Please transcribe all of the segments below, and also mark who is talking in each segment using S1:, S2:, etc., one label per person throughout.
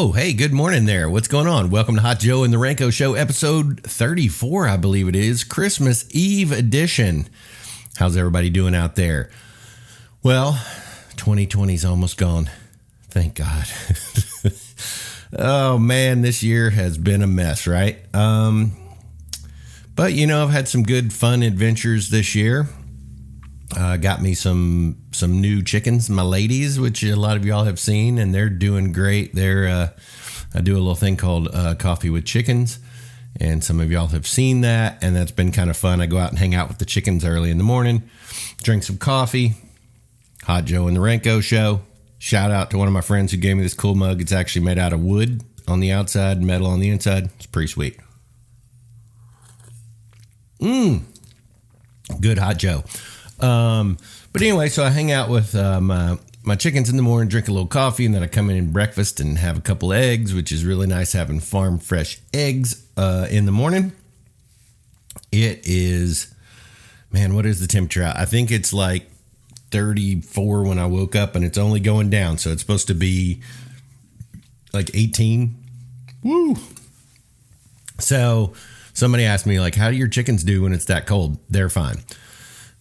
S1: Oh, hey, good morning there. What's going on? Welcome to Hot Joe and the Ranko Show, episode 34, I believe it is, Christmas Eve edition. How's everybody doing out there? Well, 2020's almost gone. Thank God. Oh, man, this year has been a mess, right? But, I've had some good, fun adventures this year. Got me some new chickens, my ladies, which a lot of y'all have seen, and they're doing great. I do a little thing called Coffee with Chickens, and some of y'all have seen that, and that's been kind of fun. I go out and hang out with the chickens early in the morning, drink some coffee. Hot Joe and the Ranko Show. Shout out to one of my friends who gave me this cool mug. It's actually made out of wood on the outside, metal on the inside. It's pretty sweet. Good Hot Joe. But anyway, so I hang out with my chickens in the morning, drink a little coffee, and then I come in and breakfast and have a couple eggs, which is really nice having farm fresh eggs in the morning. It is, man, what is the temperature out? I think it's like 34 when I woke up, and it's only going down, so it's supposed to be like 18. Woo! So somebody asked me, like, how do your chickens do when it's that cold? They're fine.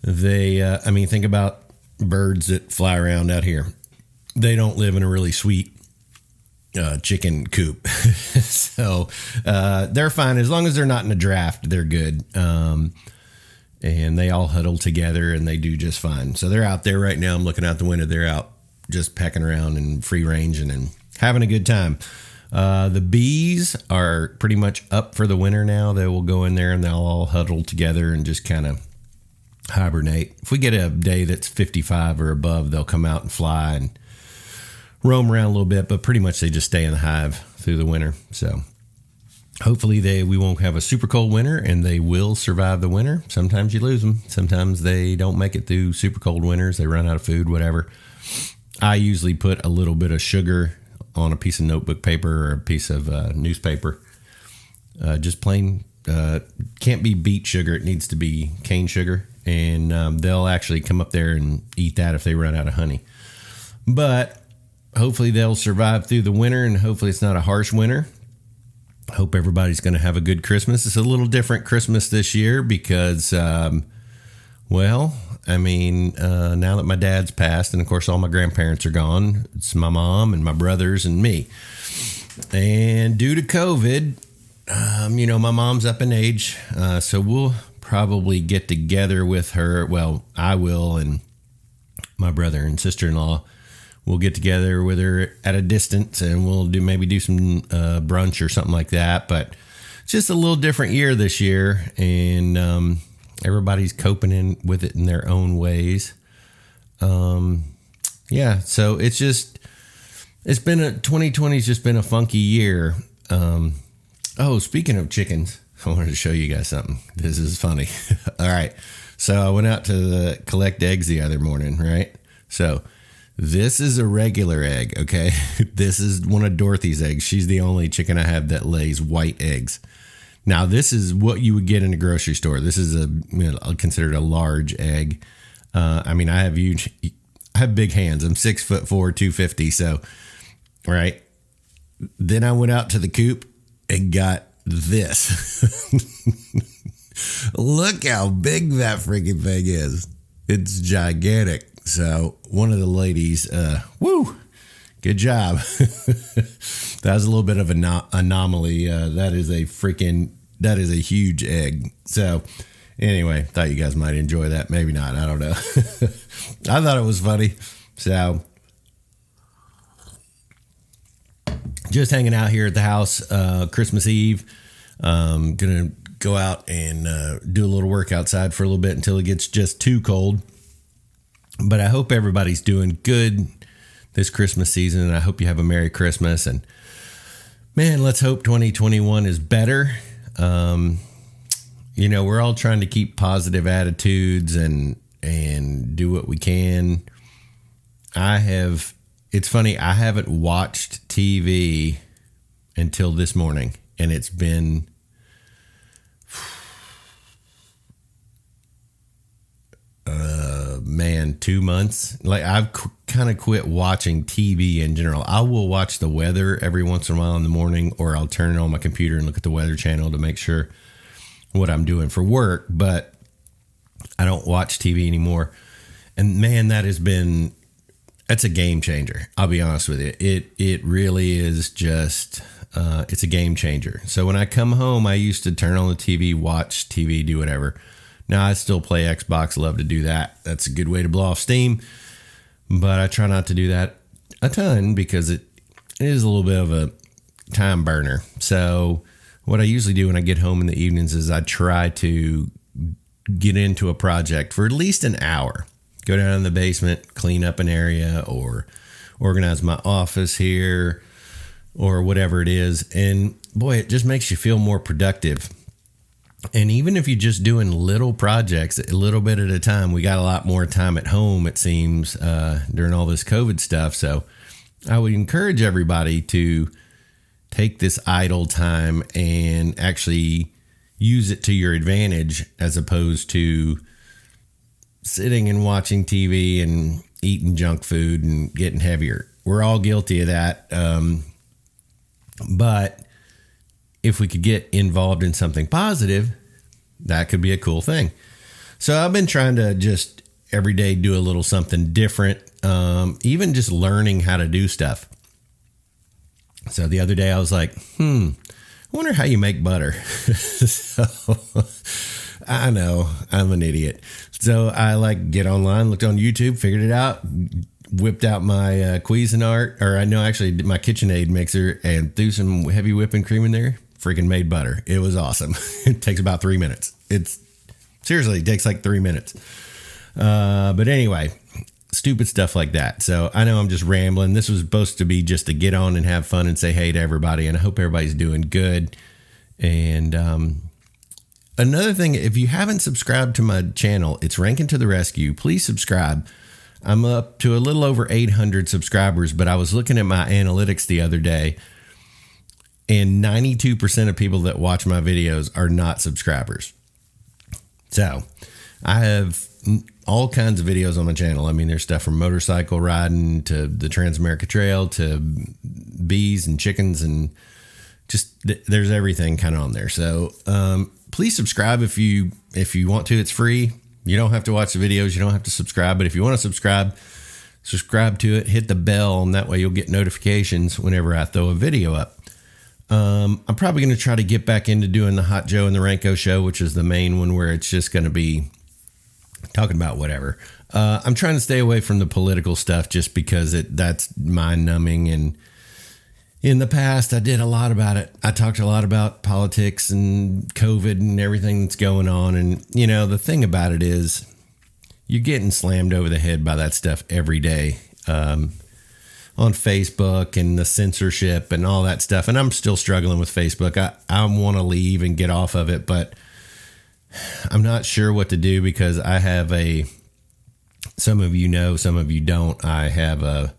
S1: Think about birds that fly around out here. They don't live in a really sweet chicken coop. So they're fine. As long as they're not in a draft, they're good. And they all huddle together and they do just fine. So they're out there right now. I'm looking out the window. They're out just pecking around and free ranging and having a good time. The bees are pretty much up for the winter now. They will go in there and they'll all huddle together and just kind of hibernate. If we get a day that's 55 or above, they'll come out and fly and roam around a little bit, but pretty much they just stay in the hive through the winter. So hopefully we won't have a super cold winter and they will survive the winter. Sometimes you lose them. Sometimes they don't make it through super cold winters. They run out of food, whatever. I usually put a little bit of sugar on a piece of notebook paper or a piece of newspaper. Just plain, can't be beet sugar. It needs to be cane sugar. And they'll actually come up there and eat that if they run out of honey. But hopefully they'll survive through the winter, and hopefully it's not a harsh winter. Hope everybody's going to have a good Christmas. It's a little different Christmas this year because, now that my dad's passed, and of course all my grandparents are gone, it's my mom and my brothers and me. And due to COVID, my mom's up in age, so we'll probably get together with her. Well, I will, and my brother and sister-in-law will get together with her at a distance, and we'll do some brunch or something like that. But it's just a little different year this year, and everybody's coping with it in their own ways. So it's 2020's just been a funky year. Speaking of chickens, I wanted to show you guys something. This is funny. All right. So I went out to collect eggs the other morning, right? So this is a regular egg, okay? This is one of Dorothy's eggs. She's the only chicken I have that lays white eggs. Now, this is what you would get in a grocery store. This is considered a large egg. I have big hands. I'm 6'4", 250. So, right. Then I went out to the coop and got this. Look how big that freaking thing is. It's gigantic. So one of the ladies, good job. That was a little bit of an anomaly. That is a huge egg. So anyway, thought you guys might enjoy that. Maybe not. I don't know. I thought it was funny. So just hanging out here at the house, Christmas Eve. Gonna go out and do a little work outside for a little bit until it gets just too cold. But I hope everybody's doing good this Christmas season, and I hope you have a Merry Christmas. And man, let's hope 2021 is better. We're all trying to keep positive attitudes and do what we can. It's funny, I haven't watched TV until this morning, and it's been 2 months. Like, I've kind of quit watching TV in general. I will watch the weather every once in a while in the morning, or I'll turn it on my computer and look at the weather channel to make sure what I'm doing for work, but I don't watch TV anymore. And man, that's a game changer. I'll be honest with you. It really is just, it's a game changer. So when I come home, I used to turn on the TV, watch TV, do whatever. Now I still play Xbox, love to do that. That's a good way to blow off steam, but I try not to do that a ton because it is a little bit of a time burner. So what I usually do when I get home in the evenings is I try to get into a project for at least an hour. Go down in the basement, clean up an area, or organize my office here, or whatever it is. And boy, it just makes you feel more productive. And even if you're just doing little projects, a little bit at a time, we got a lot more time at home, it seems, during all this COVID stuff. So I would encourage everybody to take this idle time and actually use it to your advantage, as opposed to sitting and watching TV and eating junk food and getting heavier. We're all guilty of that. But if we could get involved in something positive, that could be a cool thing. So I've been trying to just every day do a little something different, even just learning how to do stuff. So the other day I was like, I wonder how you make butter. So I know I'm an idiot. So I get online, looked on YouTube, figured it out, whipped out my Cuisinart, my KitchenAid mixer, and threw some heavy whipping cream in there. Freaking made butter. It was awesome. It takes about 3 minutes. It takes like 3 minutes. But anyway, stupid stuff like that. So I know I'm just rambling. This was supposed to be just to get on and have fun and say hey to everybody. And I hope everybody's doing good. And another thing, if you haven't subscribed to my channel, it's Rankin to the Rescue. Please subscribe. I'm up to a little over 800 subscribers, but I was looking at my analytics the other day, and 92% of people that watch my videos are not subscribers. So I have all kinds of videos on my channel. I mean, there's stuff from motorcycle riding to the Transamerica Trail to bees and chickens, and just there's everything kind of on there. So please subscribe if you want to. It's free. You don't have to watch the videos. You don't have to subscribe. But if you want to subscribe to it, hit the bell, and that way you'll get notifications whenever I throw a video up. I'm probably going to try to get back into doing the Hot Joe and the Ranko show, which is the main one where it's just going to be talking about whatever. I'm trying to stay away from the political stuff just because that's mind numbing. And in the past, I did a lot about it. I talked a lot about politics and COVID and everything that's going on. And, the thing about it is you're getting slammed over the head by that stuff every day. On Facebook and the censorship and all that stuff. And I'm still struggling with Facebook. I want to leave and get off of it, but I'm not sure what to do because I have some of you know, some of you don't. I'm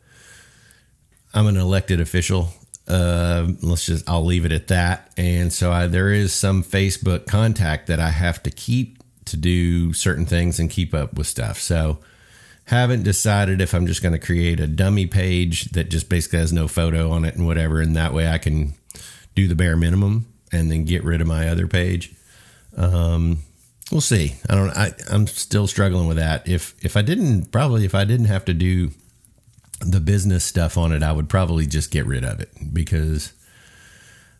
S1: an elected official. I'll leave it at that. And so there is some Facebook contact that I have to keep to do certain things and keep up with stuff. So haven't decided if I'm just going to create a dummy page that just basically has no photo on it and whatever. And that way I can do the bare minimum and then get rid of my other page. We'll see. I'm still struggling with that. If I didn't have to do the business stuff on it, I would probably just get rid of it because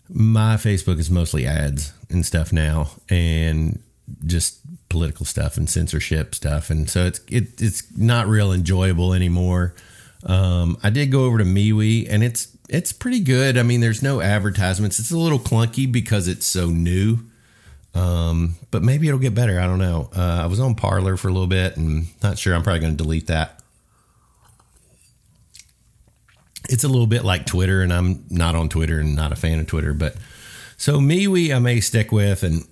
S1: my Facebook is mostly ads and stuff now, and just political stuff and censorship stuff, and so it's not real enjoyable anymore. I did go over to MeWe, and it's pretty good. I mean, there's no advertisements. It's a little clunky because it's so new, but maybe it'll get better. I don't know. I was on Parler for a little bit, and not sure. I'm probably going to delete that. It's a little bit like Twitter, and I'm not on Twitter and not a fan of Twitter, but so MeWe I may stick with, and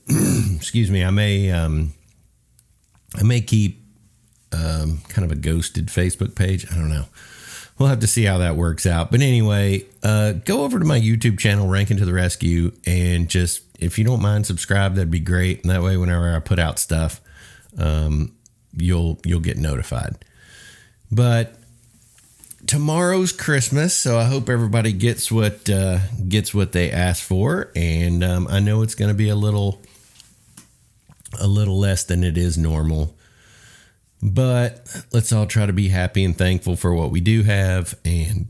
S1: excuse me, I may keep kind of a ghosted Facebook page. I don't know. We'll have to see how that works out. But anyway, go over to my YouTube channel, Rankin to the Rescue, and just, if you don't mind, subscribe. That'd be great. And that way, whenever I put out stuff, you'll get notified. But tomorrow's Christmas, so I hope everybody gets what they asked for, and I know it's going to be a little less than it is normal, but let's all try to be happy and thankful for what we do have, and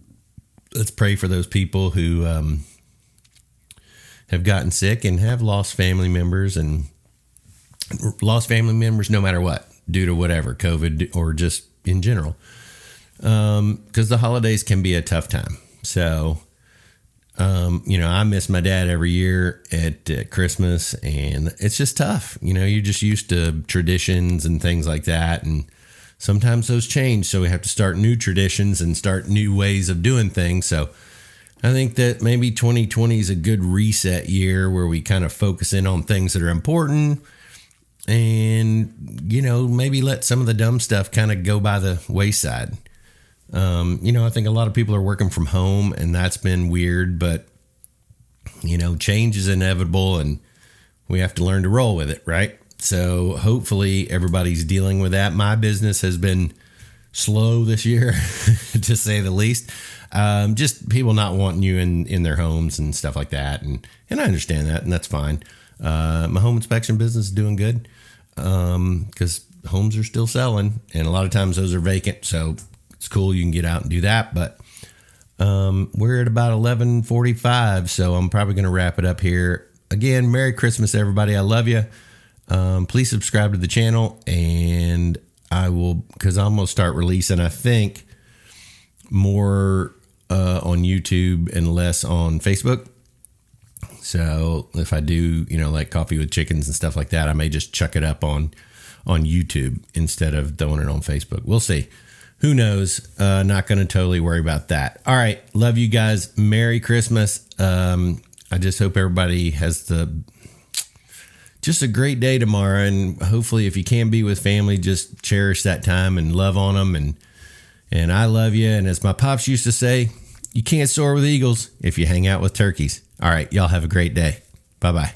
S1: let's pray for those people who have gotten sick and have lost family members no matter what, due to whatever, COVID or just in general. Because the holidays can be a tough time. So, I miss my dad every year at Christmas, and it's just tough. You're just used to traditions and things like that. And sometimes those change. So we have to start new traditions and start new ways of doing things. So I think that maybe 2020 is a good reset year where we kind of focus in on things that are important and, maybe let some of the dumb stuff kind of go by the wayside. I think a lot of people are working from home, and that's been weird, but, change is inevitable and we have to learn to roll with it, right? So hopefully everybody's dealing with that. My business has been slow this year, to say the least. Just people not wanting you in their homes and stuff like that. And I understand that, and that's fine. My home inspection business is doing good because homes are still selling, and a lot of times those are vacant. So it's cool. You can get out and do that. But we're at about 11:45, so I'm probably going to wrap it up here. Again, Merry Christmas, everybody. I love you. Please subscribe to the channel, and I will, because I'm going to start releasing, I think, more on YouTube and less on Facebook. So if I do, like coffee with chickens and stuff like that, I may just chuck it up on YouTube instead of throwing it on Facebook. We'll see. Who knows? Not going to totally worry about that. All right. Love you guys. Merry Christmas. I just hope everybody has just a great day tomorrow. And hopefully if you can be with family, just cherish that time and love on them. And I love you. And as my pops used to say, you can't soar with eagles if you hang out with turkeys. All right. Y'all have a great day. Bye-bye.